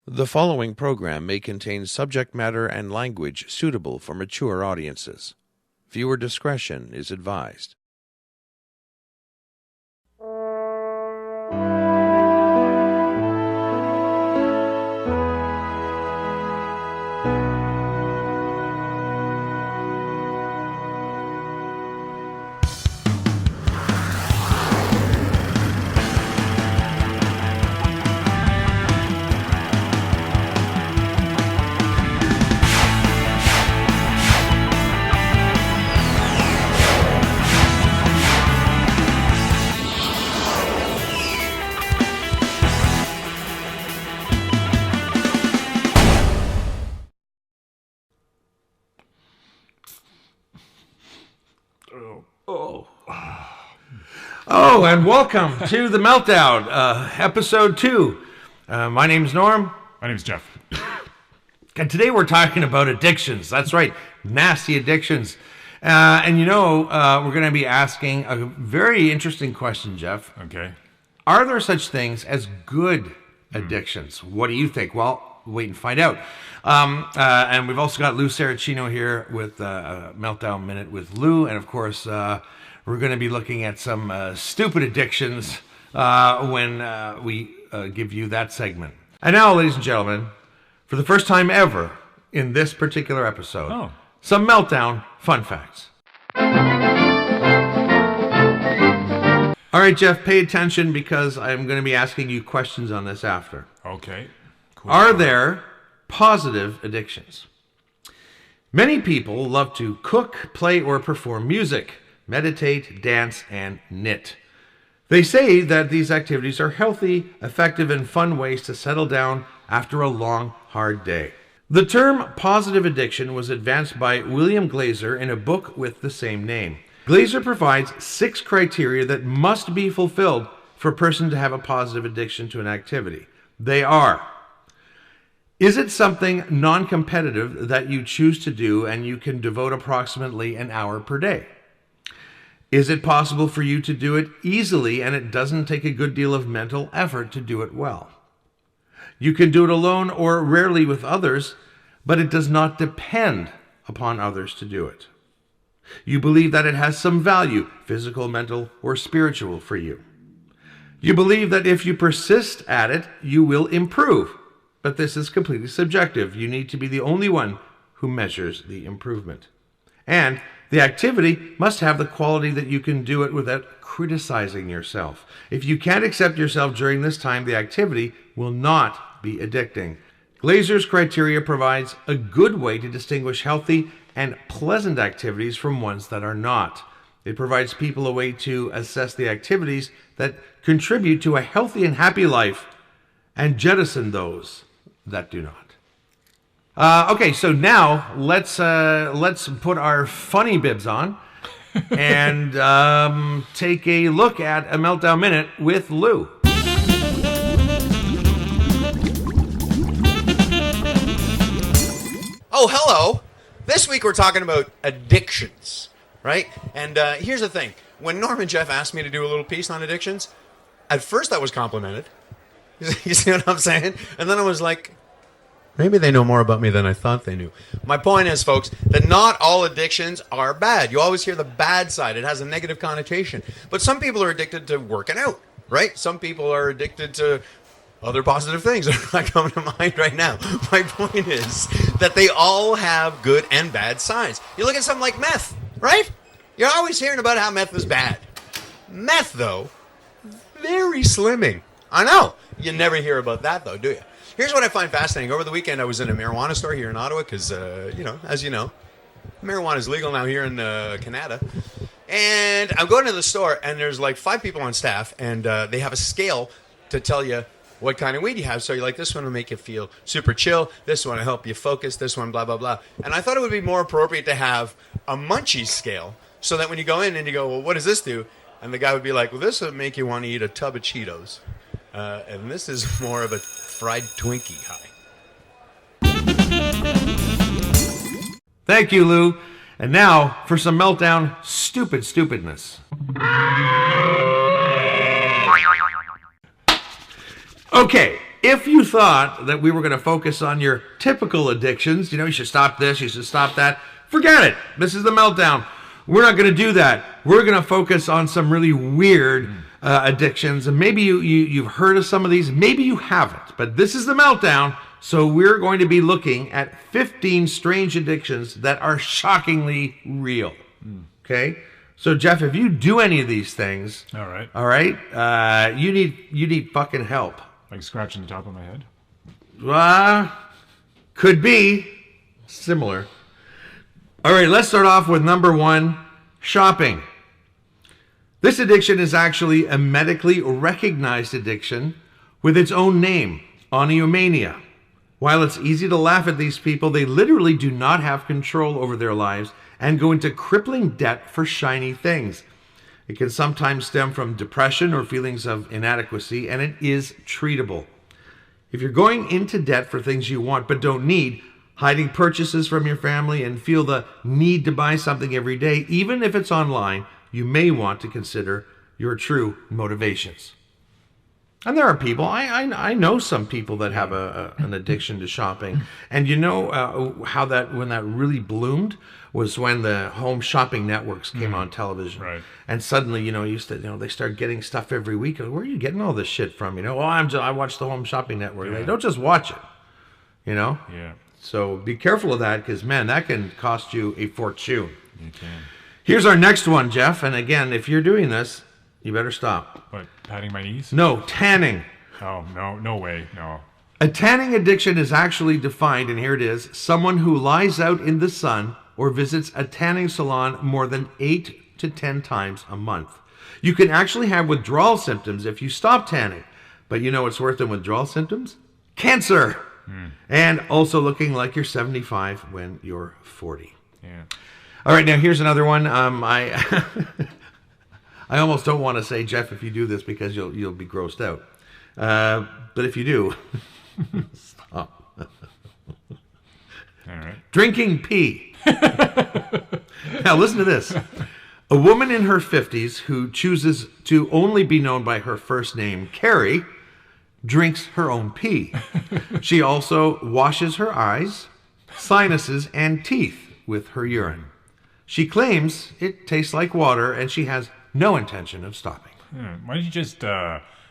The following program may contain subject matter and language suitable for mature audiences. Viewer discretion is advised. Oh, and welcome to the Meltdown, episode 2. My name's Norm. My name's Jeff. And today we're talking about addictions. That's right, nasty addictions. And we're going to be asking a very interesting question, Jeff. Okay. Are there such things as good addictions? What do you think? Well, wait and find out. And we've also got Lou Saracino here with Meltdown Minute with Lou. And of course, we're going to be looking at some stupid addictions when we give you that segment. And now, ladies and gentlemen, for the first time ever in this particular episode, some Meltdown fun facts. All right, Jeff, pay attention because I'm going to be asking you questions on this after. Okay. Cool. Are there positive addictions? Many people love to cook, play, or perform music, meditate, dance, and knit. They say that these activities are healthy, effective, and fun ways to settle down after a long, hard day. The term positive addiction was advanced by William Glazer in a book with the same name. Glazer provides 6 criteria that must be fulfilled for a person to have a positive addiction to an activity. They are: is it something non-competitive that you choose to do and you can devote approximately an hour per day? Is it possible for you to do it easily and it doesn't take a good deal of mental effort to do it well? You can do it alone or rarely with others, but it does not depend upon others to do it. You believe that it has some value, physical, mental, or spiritual for you. You believe that if you persist at it, you will improve, but this is completely subjective. You need to be the only one who measures the improvement. And the activity must have the quality that you can do it without criticizing yourself. If you can't accept yourself during this time, the activity will not be addicting. Glazer's criteria provides a good way to distinguish healthy and pleasant activities from ones that are not. It provides people a way to assess the activities that contribute to a healthy and happy life and jettison those that do not. Okay, so now let's put our funny bibs on and take a look at a Meltdown Minute with Lou. Oh, hello. This week we're talking about addictions, right? And here's the thing. When Norm and Jeff asked me to do a little piece on addictions, at first I was complimented. You see what I'm saying? And then I was like, maybe they know more about me than I thought they knew. My point is, folks, that not all addictions are bad. You always hear the bad side. It has a negative connotation. But some people are addicted to working out, right? Some people are addicted to other positive things that are not coming to mind right now. My point is that they all have good and bad sides. You look at something like meth, right? You're always hearing about how meth is bad. Meth, though, very slimming. I know. You never hear about that, though, do you? Here's what I find fascinating. Over the weekend, I was in a marijuana store here in Ottawa because, as you know, marijuana is legal now here in Canada. And I'm going to the store, and there's like 5 people on staff, and they have a scale to tell you what kind of weed you have. So you're like, this one will make you feel super chill. This one will help you focus. This one, blah, blah, blah. And I thought it would be more appropriate to have a munchies scale so that when you go in and you go, well, what does this do? And the guy would be like, well, this would make you want to eat a tub of Cheetos. And this is more of a fried Twinkie high. Thank you, Lou. And now for some Meltdown stupidness. Okay, if you thought that we were going to focus on your typical addictions, you should stop this, you should stop that, forget it. This is the Meltdown. We're not going to do that. We're going to focus on some really weird addictions. And maybe you've heard of some of these. Maybe you haven't. But this is the Meltdown. So we're going to be looking at 15 strange addictions that are shockingly real. Okay? So, Jeff, if you do any of these things, All right, you need fucking help. Like scratching the top of my head? Could be similar. All right, let's start off with number 1, shopping. This addiction is actually a medically recognized addiction with its own name, oniomania. While it's easy to laugh at these people, they literally do not have control over their lives and go into crippling debt for shiny things. It can sometimes stem from depression or feelings of inadequacy, and it is treatable. If you're going into debt for things you want but don't need, hiding purchases from your family, and feel the need to buy something every day, even if it's online, you may want to consider your true motivations. And there are people, I know some people that have an addiction to shopping. And how when that really bloomed was when the home shopping networks came on television. Right. And suddenly, they start getting stuff every week. Where are you getting all this shit from? I watch the home shopping network. Yeah. Like, don't just watch it, Yeah, So be careful of that because, man, that can cost you a fortune. you can. Here's our next one, Jeff. And again, if you're doing this, you better stop. What, patting my knees? No, tanning. Oh, no way, no. A tanning addiction is actually defined, and here it is, someone who lies out in the sun or visits a tanning salon more than 8 to 10 times a month. You can actually have withdrawal symptoms if you stop tanning. But you know what's worse than withdrawal symptoms? Cancer. And also looking like you're 75 when you're 40. Yeah. All right, now here's another one. I I almost don't want to say, Jeff, if you do this because you'll be grossed out. But if you do, stop. All right. Drinking pee. Now listen to this. A woman in her 50s who chooses to only be known by her first name, Carrie, drinks her own pee. She also washes her eyes, sinuses, and teeth with her urine. She claims it tastes like water, and she has no intention of stopping. Why don't you just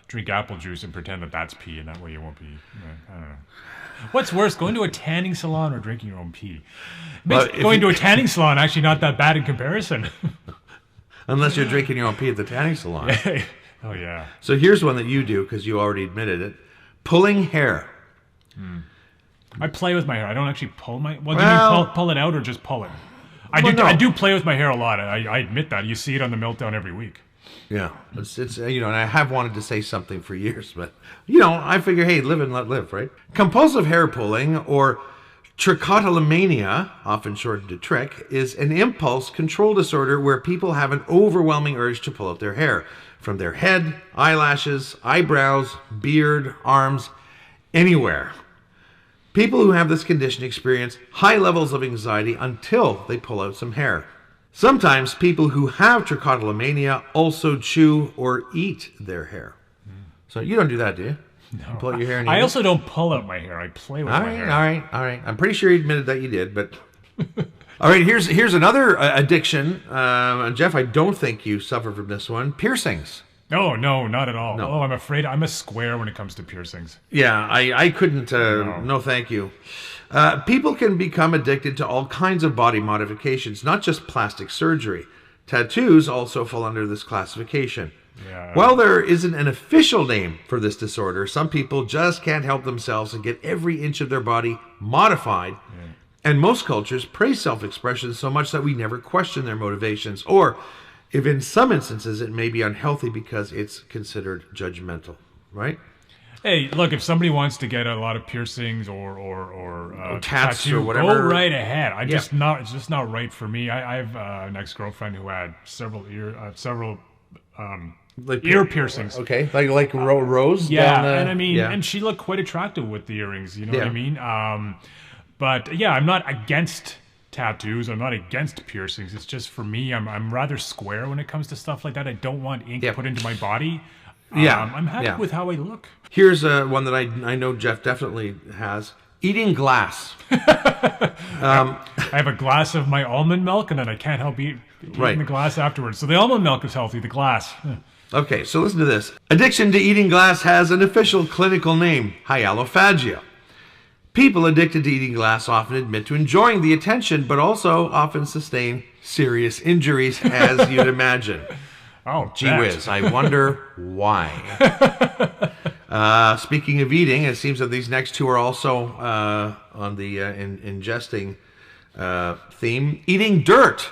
drink apple juice and pretend that that's pee, and that way you won't be... I don't know. What's worse, going to a tanning salon or drinking your own pee? Going to a tanning salon actually not that bad in comparison. Unless you're drinking your own pee at the tanning salon. Oh, yeah. So here's one that you do, because you already admitted it. Pulling hair. I play with my hair. I don't actually pull my... Well, Well- do you pull it out or just pull it? No. I do play with my hair a lot. I admit that. You see it on the Meltdown every week. Yeah, it's and I have wanted to say something for years, but I figure, hey, live and let live, right? Compulsive hair pulling, or trichotillomania, often shortened to trick, is an impulse control disorder where people have an overwhelming urge to pull out their hair from their head, eyelashes, eyebrows, beard, arms, anywhere. People who have this condition experience high levels of anxiety until they pull out some hair. Sometimes people who have trichotillomania also chew or eat their hair. So you don't do that, do you? No. You pull out your hair and I eat also don't pull out my hair. I play with it? my hair. All right. I'm pretty sure you admitted that you did, but... All right, here's another addiction. Jeff, I don't think you suffer from this one. Piercings. No, not at all. No. Oh, I'm afraid I'm a square when it comes to piercings. Yeah, I couldn't... No, thank you. People can become addicted to all kinds of body modifications, not just plastic surgery. Tattoos also fall under this classification. Yeah. While there isn't an official name for this disorder, some people just can't help themselves and get every inch of their body modified. Yeah. And most cultures praise self-expression so much that we never question their motivations, or if in some instances it may be unhealthy because it's considered judgmental, right? Hey, look, if somebody wants to get a lot of piercings or tats tattoo, or whatever, go right ahead. It's just not right for me. I have an ex-girlfriend who had several ear piercings. Okay, like Rose. Yeah, down the, and I mean, yeah. and she looked quite attractive with the earrings. You know Yeah. what I mean? But yeah, I'm not against tattoos. I'm not against piercings. It's just for me, I'm rather square when it comes to stuff like that. I don't want ink put into my body. Yeah, I'm happy yeah. with how I look. Here's one that I know Jeff definitely has. Eating glass. I have a glass of my almond milk, and then I can't help eating the glass afterwards. So the almond milk is healthy. The glass. Okay, so listen to this. Addiction to eating glass has an official clinical name, hyalophagia. People addicted to eating glass often admit to enjoying the attention, but also often sustain serious injuries, as you'd imagine. Oh, gee whiz, I wonder why. Speaking of eating, it seems that these next two are also on the ingesting theme. Eating dirt.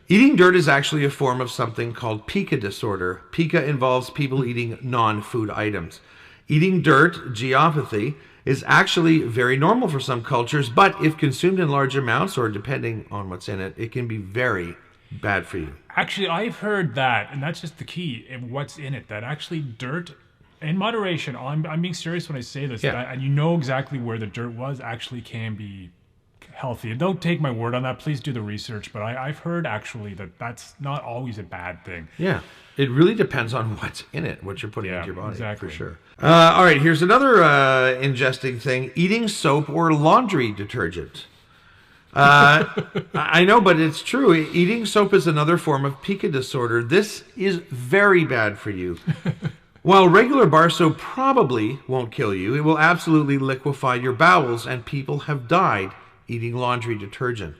Eating dirt is actually a form of something called pica disorder. Pica involves people eating non-food items. Eating dirt, geopathy, is actually very normal for some cultures, but if consumed in large amounts or depending on what's in it, it can be very bad for you. Actually, I've heard that, and that's just the key, what's in it, that actually dirt, in moderation, I'm being serious when I say this, and you know exactly where the dirt was, actually can be healthy. And don't take my word on that, please do the research, but I've heard actually that that's not always a bad thing. Yeah, it really depends on what's in it, what you're putting into your body, exactly. For sure. All right, here's another ingesting thing, eating soap or laundry detergent. I know, but it's true. Eating soap is another form of pica disorder. This is very bad for you. While regular bar soap probably won't kill you, it will absolutely liquefy your bowels, and people have died eating laundry detergent.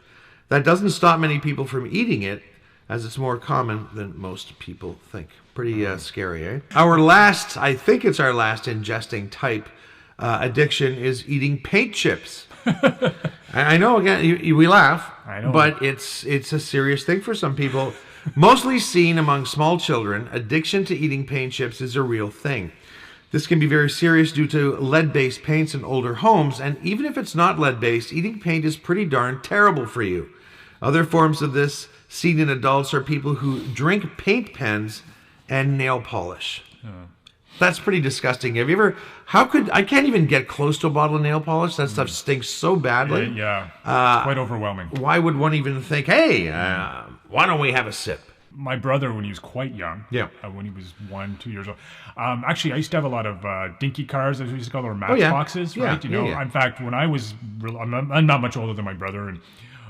That doesn't stop many people from eating it, as it's more common than most people think. Pretty scary, eh? I think it's our last ingesting type addiction is eating paint chips. I know, again, we laugh, but it's a serious thing for some people. Mostly seen among small children, addiction to eating paint chips is a real thing. This can be very serious due to lead-based paints in older homes, and even if it's not lead-based, eating paint is pretty darn terrible for you. Other forms of this seen in adults are people who drink paint pens and nail polish. That's pretty disgusting. Have you ever... I can't even get close to a bottle of nail polish. That stuff stinks so badly. Yeah. It's quite overwhelming. Why would one even think, hey, why don't we have a sip? My brother, when he was quite young, when he was 1-2 years old, actually, I used to have a lot of dinky cars, as we used to call them, matchboxes, right? In fact, when I was, I'm not much older than my brother, and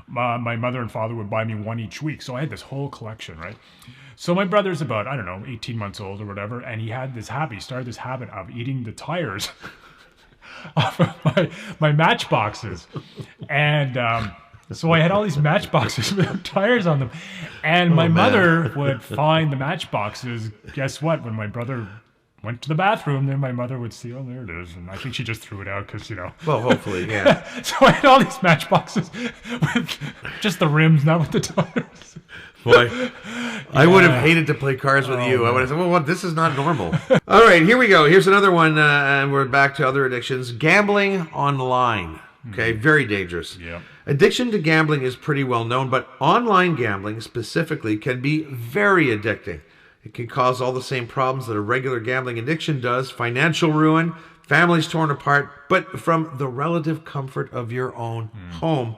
my mother and father would buy me one each week, so I had this whole collection, right? So my brother's about, 18 months old or whatever, and he had this habit, he started this habit of eating the tires off of my matchboxes, and so I had all these matchboxes with tires on them, and my mother would find the matchboxes. Guess what? When my brother went to the bathroom, then my mother would see, oh, there it is, and I think she just threw it out because, Well, hopefully, yeah. So I had all these matchboxes with just the rims, not with the tires. Boy, I would have hated to play cars with you. I would have said, well, what? This is not normal. All right, here we go. Here's another one, and we're back to other addictions. Gambling online. Okay, very dangerous. Yeah. Addiction to gambling is pretty well known, but online gambling specifically can be very addicting. It can cause all the same problems that a regular gambling addiction does: financial ruin, families torn apart, but from the relative comfort of your own home,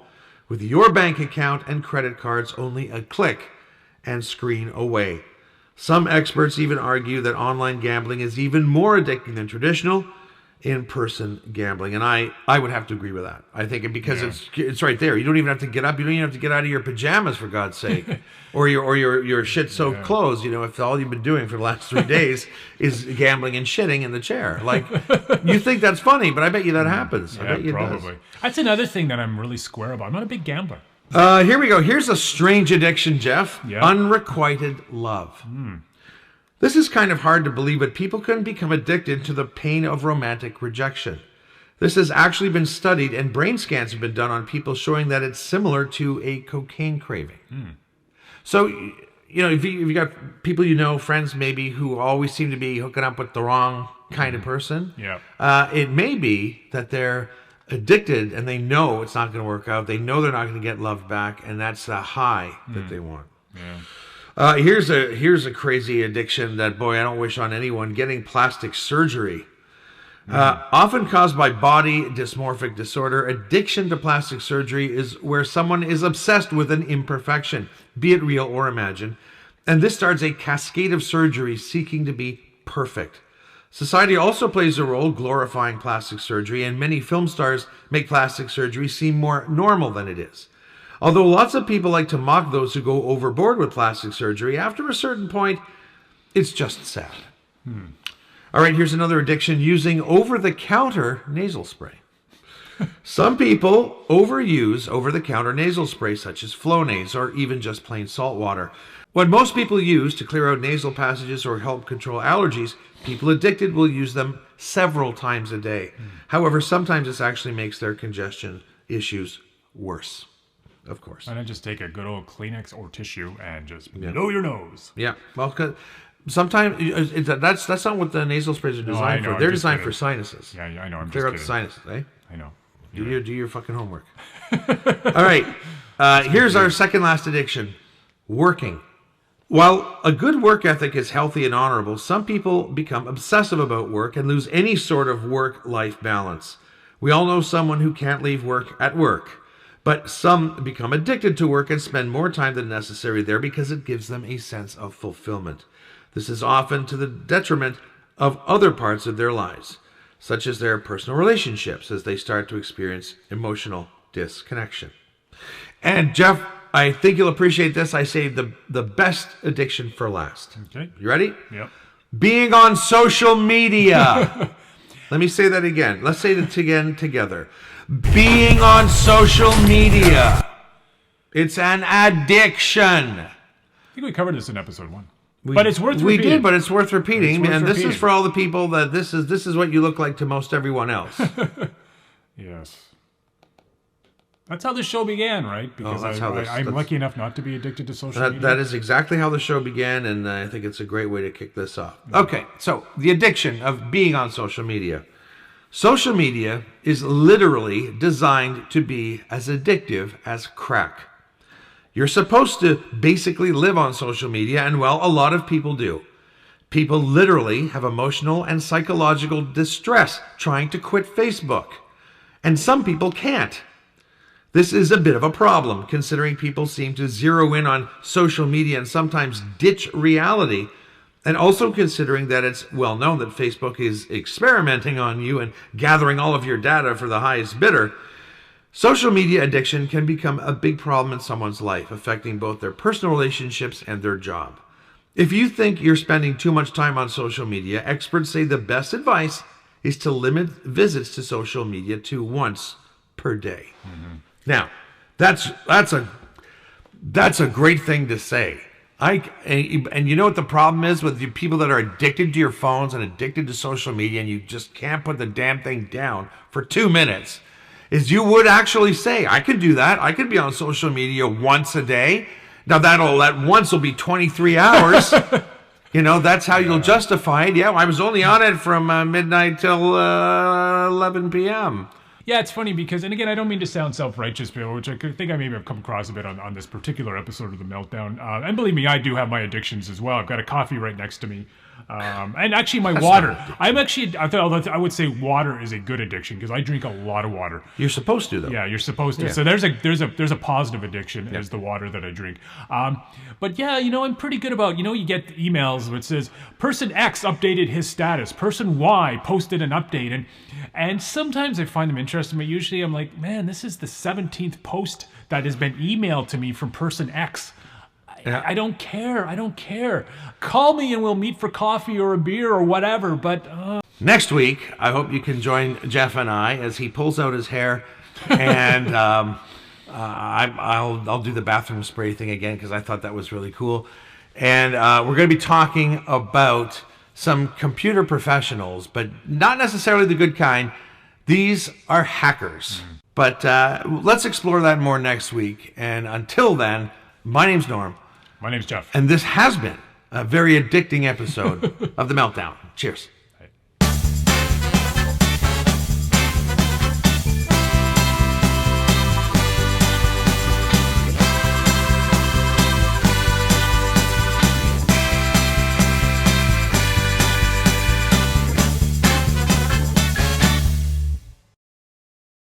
with your bank account and credit cards only a click and screen away. Some experts even argue that online gambling is even more addicting than traditional in-person gambling, and I would have to agree with that. I think because it's right there. You don't even have to get up. You don't even have to get out of your pajamas, for God's sake, or your shit-soaked clothes. If all you've been doing for the last 3 days is gambling and shitting in the chair. Like, you think that's funny, but I bet you that happens. I bet you probably. It does. That's another thing that I'm really square about. I'm not a big gambler. Here we go. Here's a strange addiction, Jeff. Yeah. Unrequited love. This is kind of hard to believe, but people can become addicted to the pain of romantic rejection. This has actually been studied, and brain scans have been done on people showing that it's similar to a cocaine craving. So, if you got people friends maybe, who always seem to be hooking up with the wrong kind of person, it may be that they're addicted and they know it's not going to work out. They know they're not going to get love back, and that's the high that they want. Here's a crazy addiction that, boy, I don't wish on anyone: getting plastic surgery. Often caused by body dysmorphic disorder, addiction to plastic surgery is where someone is obsessed with an imperfection, be it real or imagined, and this starts a cascade of surgeries seeking to be perfect. Society also plays a role glorifying plastic surgery, and many film stars make plastic surgery seem more normal than it is. Although lots of people like to mock those who go overboard with plastic surgery, after a certain point, it's just sad. All right, here's another addiction: using over-the-counter nasal spray. Some people overuse over-the-counter nasal spray, such as Flonase or even just plain salt water. What most people use to clear out nasal passages or help control allergies, people addicted will use them several times a day. However, sometimes this actually makes their congestion issues worse. Of course. And then just take a good old Kleenex or tissue and just blow your nose. Yeah, well, 'cause sometimes that's not what the nasal sprays are designed for. They're designed for sinuses. Yeah, I know. I'm clear just out kidding. the sinuses, eh? I know. Do your fucking homework. All right. Here's our second last addiction: working. While a good work ethic is healthy and honorable, some people become obsessive about work and lose any sort of work-life balance. We all know someone who can't leave work at work, but some become addicted to work and spend more time than necessary there because it gives them a sense of fulfillment. This is often to the detriment of other parts of their lives, such as their personal relationships, as they start to experience emotional disconnection. And Jeff, I think you'll appreciate this. I saved the best addiction for last. Okay. You ready? Yep. Being on social media. Let me say that again. Let's say it again together. Being on social media. It's an addiction. I think we covered this in episode 1. But it's worth repeating. We did, but it's worth repeating. It's worth This repeating. is for all the people that this is what you look like to most everyone else. Yes. That's how the show began, right? Because I'm lucky enough not to be addicted to social media. That is exactly how the show began, and I think it's a great way to kick this off. Okay, so the addiction of being on social media. Social media is literally designed to be as addictive as crack. You're supposed to basically live on social media, and well, a lot of people do. People literally have emotional and psychological distress trying to quit Facebook. And some people can't. This is a bit of a problem, considering people seem to zero in on social media and sometimes ditch reality, and also considering that it's well known that Facebook is experimenting on you and gathering all of your data for the highest bidder. Social media addiction can become a big problem in someone's life, affecting both their personal relationships and their job. If you think you're spending too much time on social media, experts say the best advice is to limit visits to social media to once per day. Mm-hmm. Now, that's a great thing to say. And you know what the problem is with you people that are addicted to your phones and addicted to social media, and you just can't put the damn thing down for 2 minutes, is you would actually say, I could do that. I could be on social media once a day. Now that once will be 23 hours. You know, that's how you'll justify it. Yeah, I was only on it from midnight till 11 p.m. Yeah, it's funny because, and again, I don't mean to sound self-righteous, which I think I maybe have come across a bit on this particular episode of The Meltdown. And believe me, I do have my addictions as well. I've got a coffee right next to me. And actually my water. I would say water is a good addiction because I drink a lot of water. You're supposed to, though. Yeah, you're supposed to. Yeah. So there's a positive addiction is the water that I drink. But yeah, I'm pretty good about, you get emails which says person X updated his status, person Y posted an update, and sometimes I find them interesting, but usually I'm like, man, this is the 17th post that has been emailed to me from person X. Yeah. I don't care. Call me and we'll meet for coffee or a beer or whatever, but... Next week, I hope you can join Jeff and I as he pulls out his hair, and I'll do the bathroom spray thing again because I thought that was really cool. And we're going to be talking about some computer professionals, but not necessarily the good kind. These are hackers. But let's explore that more next week. And until then, my name's Norm. My name's Jeff. And this has been a very addicting episode of The Meltdown. Cheers.